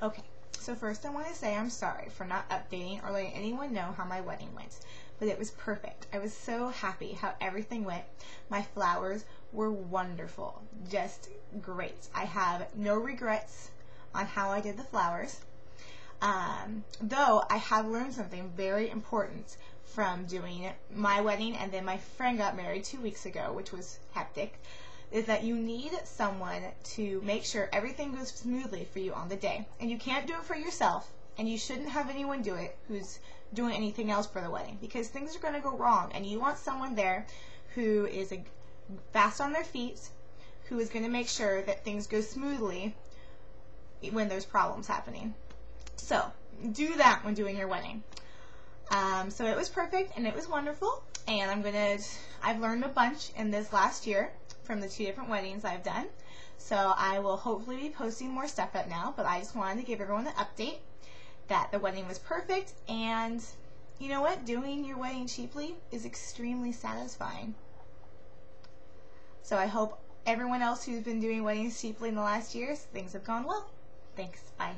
Okay, so first I want to say I'm sorry for not updating or letting anyone know how my wedding went, but it was perfect. I was so happy how everything went. My flowers were wonderful, just great. I have no regrets on how I did the flowers. Though I have learned something very important from doing my wedding, and then my friend got married 2 weeks ago, which was hectic, is that you need someone to make sure everything goes smoothly for you on the day. And you can't do it for yourself, and you shouldn't have anyone do it who's doing anything else for the wedding, because things are going to go wrong, and you want someone there who is fast on their feet, who is going to make sure that things go smoothly when there's problems happening. So do that when doing your wedding. So it was perfect and it was wonderful, and I've learned a bunch in this last year from the 2 different weddings I've done. So I will hopefully be posting more stuff up now, but I just wanted to give everyone an update that the wedding was perfect, and you know what? Doing your wedding cheaply is extremely satisfying. So I hope everyone else who's been doing weddings cheaply in the last years, things have gone well. Thanks. Bye.